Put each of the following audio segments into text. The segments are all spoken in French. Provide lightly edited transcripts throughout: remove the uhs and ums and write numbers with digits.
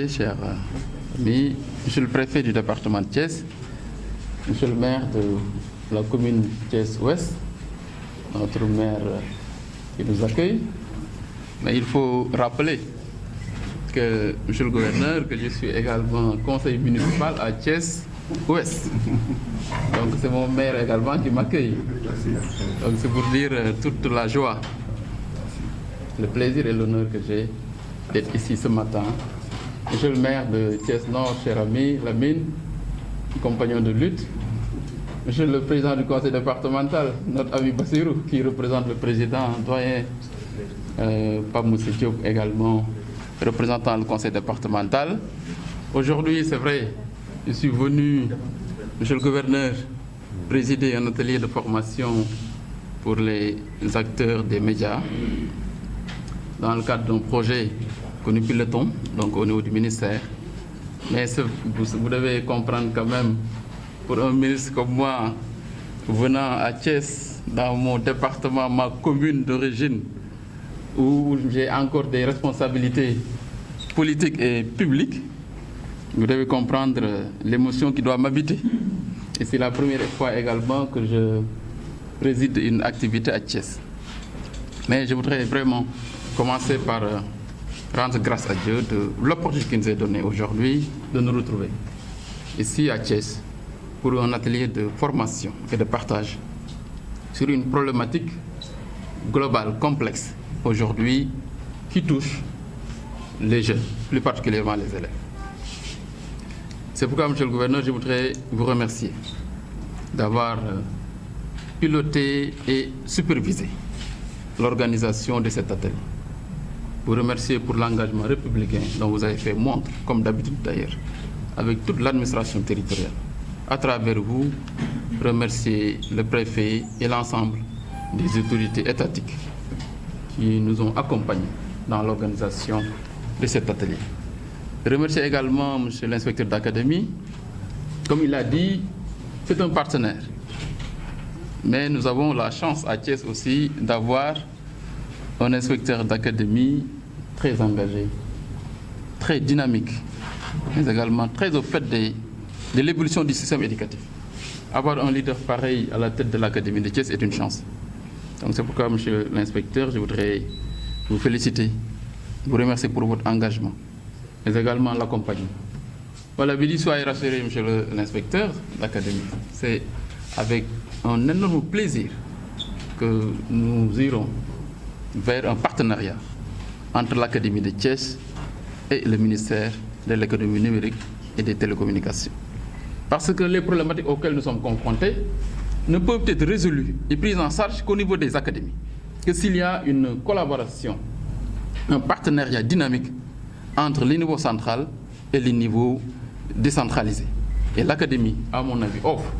Chers amis, Monsieur le préfet du département de Thiès, Monsieur le maire de la commune Thiès-Ouest, notre maire qui nous accueille, mais il faut rappeler que, Monsieur le gouverneur, que je suis également conseiller municipal à Thiès-Ouest. Donc c'est mon maire également qui m'accueille. Donc c'est pour dire toute la joie, le plaisir et l'honneur que j'ai d'être ici ce matin. Monsieur le maire de Thiès-Nord, cher ami Lamine, compagnon de lutte. Monsieur le président du conseil départemental, notre ami Bassirou, qui représente le président doyen Pape Moussa Diop, également représentant le conseil départemental. Aujourd'hui, c'est vrai, je suis venu, monsieur le gouverneur, présider un atelier de formation pour les acteurs des médias dans le cadre d'un projet que nous pilotons, donc au niveau du ministère. Mais vous devez comprendre quand même, pour un ministre comme moi, venant à Thiès, dans mon département, ma commune d'origine, où j'ai encore des responsabilités politiques et publiques, vous devez comprendre l'émotion qui doit m'habiter. Et c'est la première fois également que je préside une activité à Thiès. Mais je voudrais vraiment commencer par rendre grâce à Dieu de l'opportunité qu'il nous est donnée aujourd'hui de nous retrouver ici à Thiès pour un atelier de formation et de partage sur une problématique globale, complexe, aujourd'hui, qui touche les jeunes, plus particulièrement les élèves. C'est pourquoi, monsieur le gouverneur, je voudrais vous remercier d'avoir piloté et supervisé l'organisation de cet atelier. Vous remercier pour l'engagement républicain dont vous avez fait montre, comme d'habitude d'ailleurs, avec toute l'administration territoriale. À travers vous, remercier le préfet et l'ensemble des autorités étatiques qui nous ont accompagnés dans l'organisation de cet atelier. Remercier également monsieur l'inspecteur d'académie. Comme il l'a dit, c'est un partenaire. Mais nous avons la chance à Thiès aussi d'avoir un inspecteur d'académie très engagé, très dynamique, mais également très au fait de l'évolution du système éducatif. Avoir un leader pareil à la tête de l'Académie de Thiès est une chance. Donc c'est pourquoi, monsieur l'inspecteur, je voudrais vous féliciter, vous remercier pour votre engagement, mais également l'accompagnement. Voilà, Billy, soyez rassuré, monsieur l'inspecteur d'Académie. C'est avec un énorme plaisir que nous irons vers un partenariat entre l'Académie de Thiès et le ministère de l'économie numérique et des télécommunications. Parce que les problématiques auxquelles nous sommes confrontés ne peuvent être résolues et prises en charge qu'au niveau des académies. Que s'il y a une collaboration, un partenariat dynamique entre les niveaux central et les niveaux décentralisés. Et l'Académie, à mon avis, offre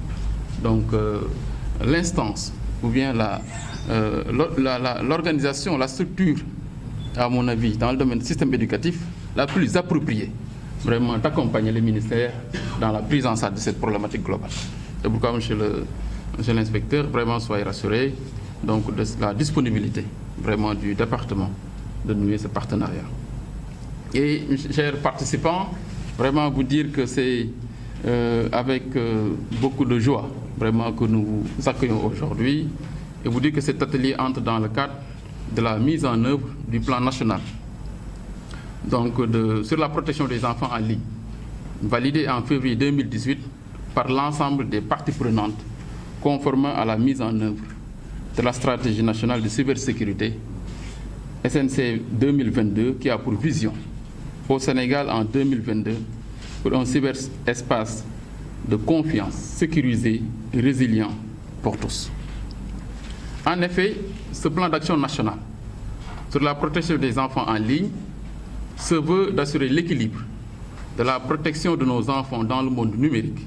donc l'instance ou bien l'organisation, la structure, à mon avis, dans le domaine du système éducatif, la plus appropriée, vraiment d'accompagner les ministères dans la prise en charge de cette problématique globale. C'est pourquoi, monsieur l'inspecteur, vraiment soyez rassurés donc, de la disponibilité vraiment du département de nouer ce partenariat. Et, chers participants, vraiment vous dire que c'est avec beaucoup de joie vraiment que nous vous accueillons aujourd'hui et vous dire que cet atelier entre dans le cadre de la mise en œuvre du plan national donc sur la protection des enfants en ligne, validé en février 2018 par l'ensemble des parties prenantes, conformément à la mise en œuvre de la stratégie nationale de cybersécurité SNC 2022 qui a pour vision au Sénégal en 2022 pour un cyberespace de confiance, sécurisé et résilient pour tous. En effet, ce plan d'action national sur la protection des enfants en ligne se veut d'assurer l'équilibre de la protection de nos enfants dans le monde numérique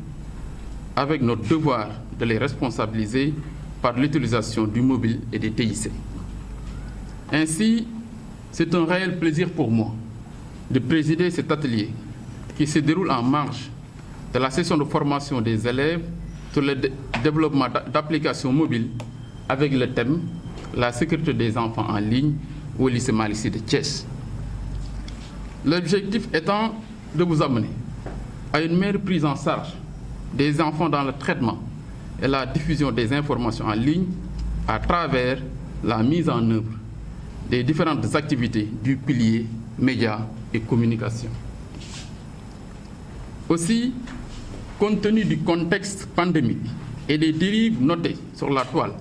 avec notre devoir de les responsabiliser par l'utilisation du mobile et des TIC. Ainsi, c'est un réel plaisir pour moi de présider cet atelier qui se déroule en marge de la session de formation des élèves sur le développement d'applications mobiles avec le thème « La sécurité des enfants en ligne » au lycée Malick Sy de Thiès. L'objectif étant de vous amener à une meilleure prise en charge des enfants dans le traitement et la diffusion des informations en ligne à travers la mise en œuvre des différentes activités du pilier médias et communication. Aussi, compte tenu du contexte pandémique et des dérives notées sur la toile,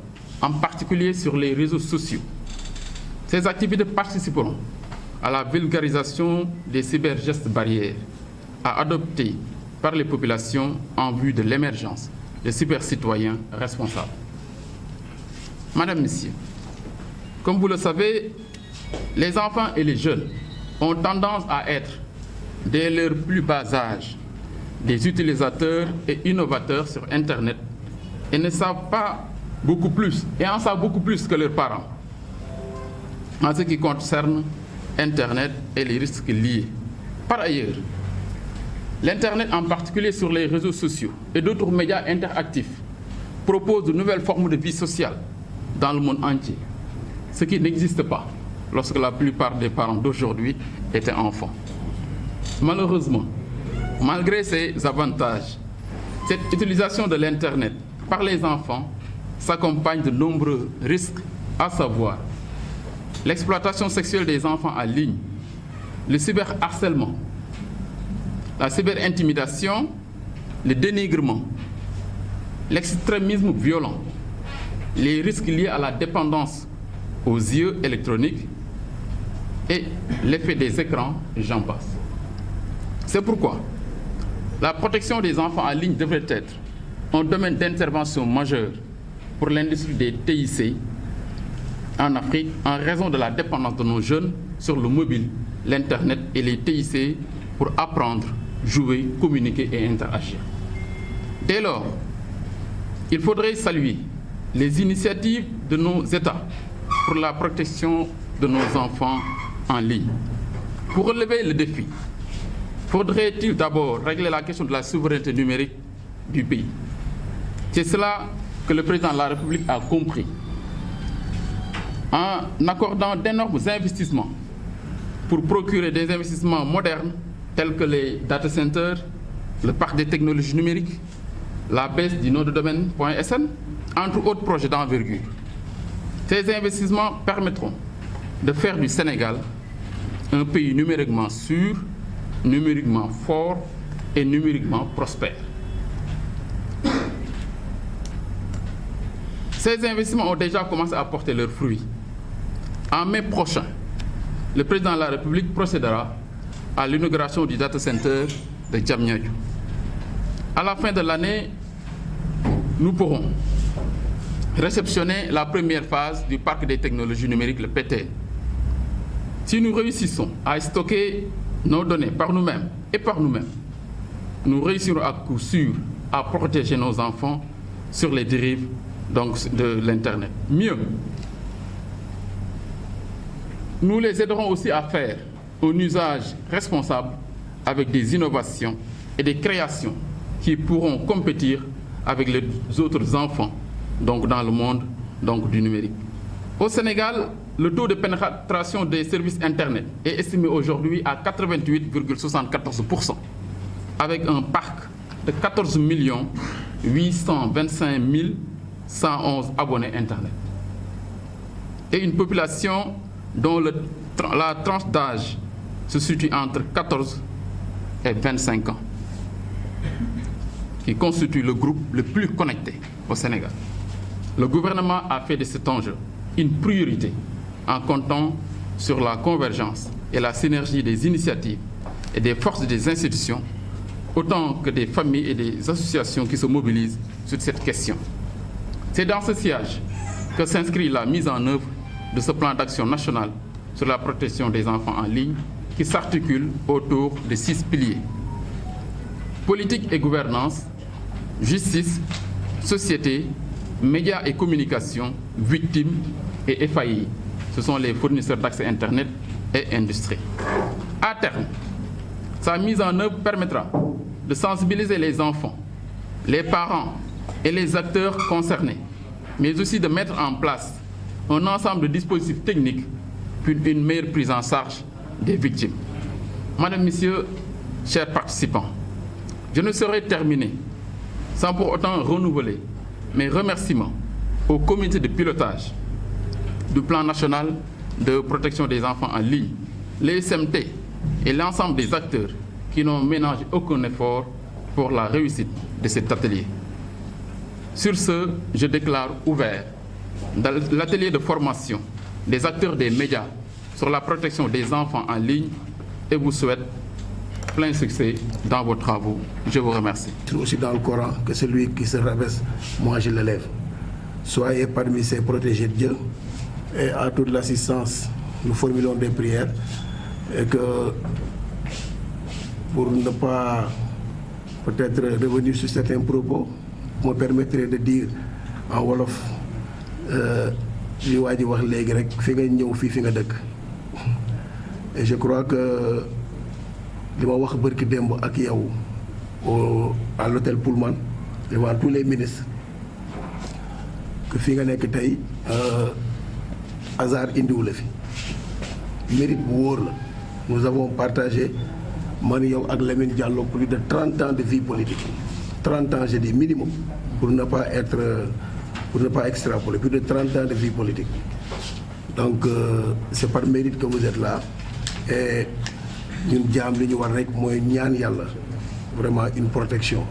en particulier sur les réseaux sociaux, ces activités participeront à la vulgarisation des cybergestes barrières à adopter par les populations en vue de l'émergence de cybercitoyens responsables. Madame, Messieurs, comme vous le savez, les enfants et les jeunes ont tendance à être, dès leur plus bas âge, des utilisateurs et innovateurs sur Internet et ne savent pas beaucoup plus, et en savent beaucoup plus que leurs parents en ce qui concerne Internet et les risques liés. Par ailleurs, l'Internet, en particulier sur les réseaux sociaux et d'autres médias interactifs, propose de nouvelles formes de vie sociale dans le monde entier, ce qui n'existe pas lorsque la plupart des parents d'aujourd'hui étaient enfants. Malheureusement, malgré ces avantages, cette utilisation de l'Internet par les enfants s'accompagne de nombreux risques, à savoir l'exploitation sexuelle des enfants en ligne, le cyberharcèlement, la cyberintimidation, le dénigrement, l'extrémisme violent, les risques liés à la dépendance aux yeux électroniques et l'effet des écrans, j'en passe. C'est pourquoi la protection des enfants en ligne devrait être un domaine d'intervention majeur pour l'industrie des TIC en Afrique en raison de la dépendance de nos jeunes sur le mobile, l'Internet et les TIC pour apprendre, jouer, communiquer et interagir. Dès lors, il faudrait saluer les initiatives de nos États pour la protection de nos enfants en ligne. Pour relever le défi, faudrait-il d'abord régler la question de la souveraineté numérique du pays. C'est cela que le président de la République a compris en accordant d'énormes investissements pour procurer des investissements modernes tels que les data centers, le parc des technologies numériques, la baisse du nom de domaine .sn, entre autres projets d'envergure. Ces investissements permettront de faire du Sénégal un pays numériquement sûr, numériquement fort et numériquement prospère. Ces investissements ont déjà commencé à porter leurs fruits. En mai prochain, le président de la République procédera à l'inauguration du data center de Diamniadio. À la fin de l'année, nous pourrons réceptionner la première phase du parc des technologies numériques, le PTN. Si nous réussissons à stocker nos données par nous-mêmes et par nous-mêmes, nous réussirons à coup sûr à protéger nos enfants sur les dérives de l'Internet. Mieux, nous les aiderons aussi à faire un usage responsable avec des innovations et des créations qui pourront compétir avec les autres enfants dans le monde du numérique. Au Sénégal, le taux de pénétration des services Internet est estimé aujourd'hui à 88,74%, avec un parc de 14 825 111 abonnés Internet. Et une population dont la tranche d'âge se situe entre 14 et 25 ans, qui constitue le groupe le plus connecté au Sénégal. Le gouvernement a fait de cet enjeu une priorité en comptant sur la convergence et la synergie des initiatives et des forces des institutions, autant que des familles et des associations qui se mobilisent sur cette question. C'est dans ce sillage que s'inscrit la mise en œuvre de ce plan d'action national sur la protection des enfants en ligne qui s'articule autour de 6 piliers. Politique et gouvernance, justice, société, médias et communication, victimes et FAI. Ce sont les fournisseurs d'accès Internet et industrie. À terme, sa mise en œuvre permettra de sensibiliser les enfants, les parents et les acteurs concernés, mais aussi de mettre en place un ensemble de dispositifs techniques pour une meilleure prise en charge des victimes. Madame, Messieurs, chers participants, je ne saurais terminer sans pour autant renouveler mes remerciements au comité de pilotage du plan national de protection des enfants en ligne, les SMT et l'ensemble des acteurs qui n'ont ménagé aucun effort pour la réussite de cet atelier. Sur ce, je déclare ouvert l'atelier de formation des acteurs des médias sur la protection des enfants en ligne et vous souhaite plein succès dans vos travaux. Je vous remercie. C'est aussi dans le Coran que celui qui se rabaisse, moi je l'élève. Soyez parmi ces protégés de Dieu et à toute l'assistance, nous formulons des prières et que pour ne pas peut-être revenir sur certains propos, me permettrait de dire en wolof li waa ji wax léegi rek fi nga ñëw fii fi nga dëkk et je crois que li ma wax bërki démb ak yow à l'hôtel Pullman devant tous les ministres que fi nga nekk tey hasard indiwu la fi mérite bu wóor la. Nous avons partagé man yow ak Lamine Diallo plus de 30 ans de vie politique 30 ans je dis minimum pour ne pas extrapoler, plus de 30 ans de vie politique. Donc c'est par mérite que vous êtes là et ñun jaam li ñu war rek mooy ñaan yàlla vraiment une protection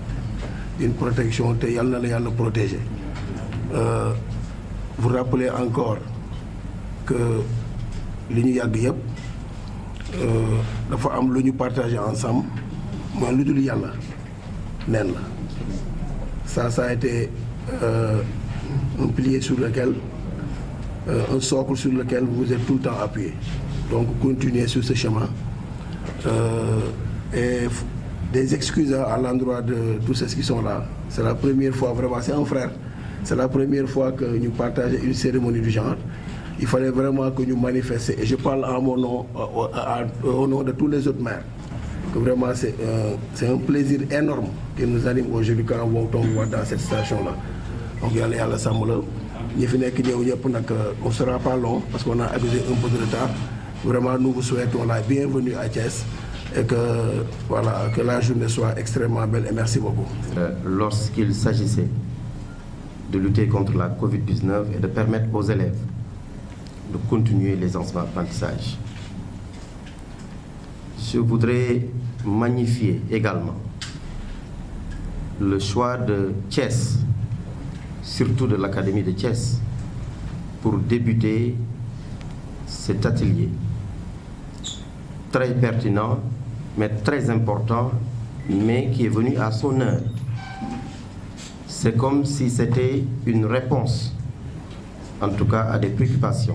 te yàlla na la yàlla protéger. Vous rappelez encore que li ñu yàgg yëpp dafa am lu ñu partager ensemble mooy lu dul yàlla neen la. Ça a été un pilier sur lequel, un socle sur lequel vous êtes tout le temps appuyé. Donc continuez sur ce chemin. Et des excuses à l'endroit de tous ceux qui sont là. C'est la première fois, vraiment, c'est un frère. C'est la première fois que nous partageons une cérémonie du genre. Il fallait vraiment que nous manifestions. Et je parle en mon nom, au nom de tous les autres maires. Que vraiment, c'est un plaisir énorme qui nous anime aujourd'hui quand on tombe dans cette station-là. Donc, on ne sera pas long parce qu'on a abusé un peu de retard. Vraiment, nous vous souhaitons la bienvenue à Thiès et que, voilà, que la journée soit extrêmement belle et merci beaucoup. Lorsqu'il s'agissait de lutter contre la Covid-19 et de permettre aux élèves de continuer les apprentissages, je voudrais magnifier également le choix de Thiès, surtout de l'Académie de Thiès, pour débuter cet atelier très pertinent, mais très important, mais qui est venu à son heure. C'est comme si c'était une réponse, en tout cas à des préoccupations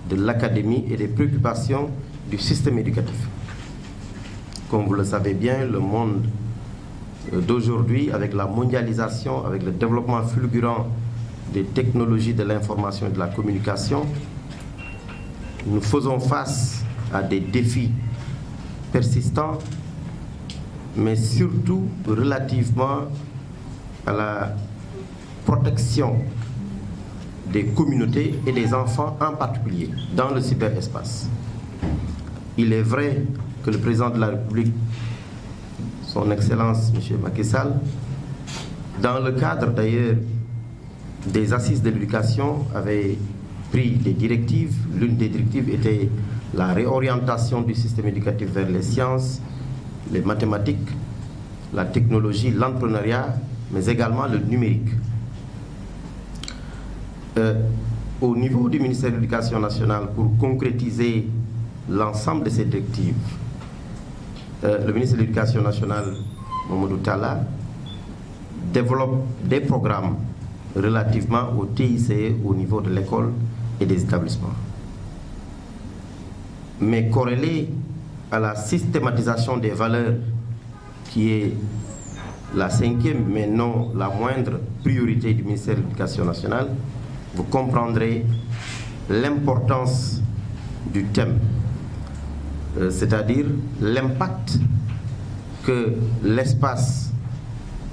de l'Académie et des préoccupations du système éducatif. Comme vous le savez bien, le monde d'aujourd'hui, avec la mondialisation, avec le développement fulgurant des technologies de l'information et de la communication, nous faisons face à des défis persistants, mais surtout relativement à la protection des communautés et des enfants en particulier dans le cyberespace. Il est vrai que le président de la République, son Excellence M. Macky Sall, dans le cadre d'ailleurs des assises de l'éducation, avait pris des directives. L'une des directives était la réorientation du système éducatif vers les sciences, les mathématiques, la technologie, l'entrepreneuriat, mais également le numérique. Au niveau du ministère de l'Éducation nationale, pour concrétiser l'ensemble de ces directives, le ministre de l'Éducation nationale, Mamadou Talla, développe des programmes relativement au TICE au niveau de l'école et des établissements. Mais corrélé à la systématisation des valeurs qui est la cinquième, mais non la moindre priorité du ministère de l'Éducation nationale, vous comprendrez l'importance du thème, c'est-à-dire l'impact que l'espace,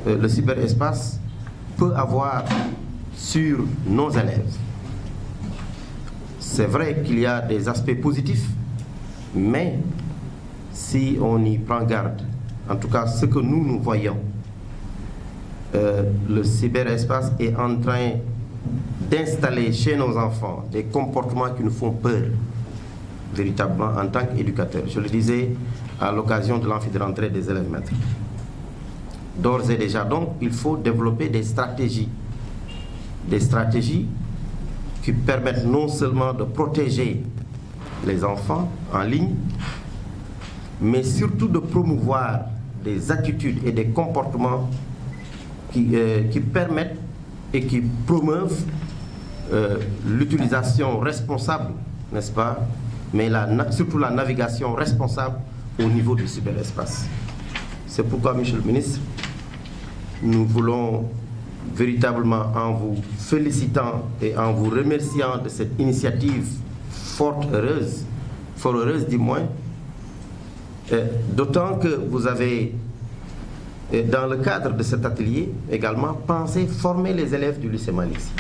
le cyberespace peut avoir sur nos élèves. C'est vrai qu'il y a des aspects positifs, mais si on y prend garde, en tout cas ce que nous voyons, le cyberespace est en train d'installer chez nos enfants des comportements qui nous font peur, véritablement, en tant qu'éducateurs. Je le disais à l'occasion de l'amphi de rentrée des élèves maîtres. D'ores et déjà, donc, il faut développer des stratégies qui permettent non seulement de protéger les enfants en ligne, mais surtout de promouvoir des attitudes et des comportements qui permettent et qui promeuvent l'utilisation responsable, n'est-ce pas, mais surtout la navigation responsable au niveau du cyberespace. C'est pourquoi, Monsieur le ministre, nous voulons véritablement, en vous félicitant et en vous remerciant de cette initiative fort heureuse du moins, d'autant que vous avez, dans le cadre de cet atelier, également pensé former les élèves du lycée Malick Sy.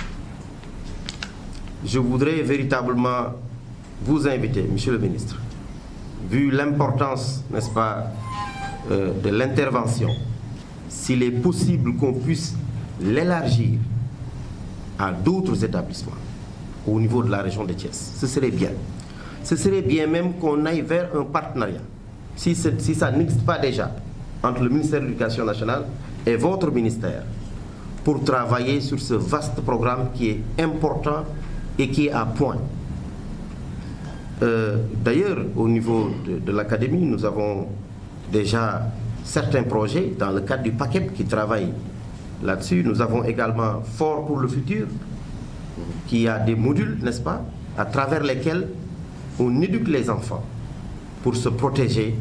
Je voudrais véritablement vous inviter, Monsieur le ministre, vu l'importance, n'est-ce pas, de l'intervention, s'il est possible qu'on puisse l'élargir à d'autres établissements au niveau de la région de Thiès. Ce serait bien. Ce serait bien même qu'on aille vers un partenariat, si ça n'existe pas déjà, entre le ministère de l'Éducation nationale et votre ministère, pour travailler sur ce vaste programme qui est important et qui est à point. D'ailleurs, au niveau de l'académie, nous avons déjà certains projets dans le cadre du PACEP qui travaillent là-dessus. Nous avons également Fort pour le futur, qui a des modules, n'est-ce pas, à travers lesquels on éduque les enfants pour se protéger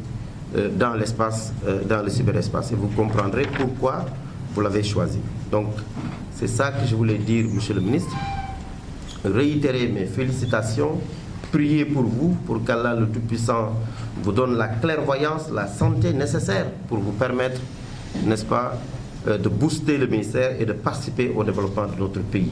dans l'espace, dans le cyberespace. Et vous comprendrez pourquoi vous l'avez choisi. Donc, c'est ça que je voulais dire, Monsieur le ministre. Réitérer mes félicitations, prier pour vous, pour qu'Allah le Tout-Puissant vous donne la clairvoyance, la santé nécessaire pour vous permettre, n'est-ce pas, de booster le ministère et de participer au développement de notre pays.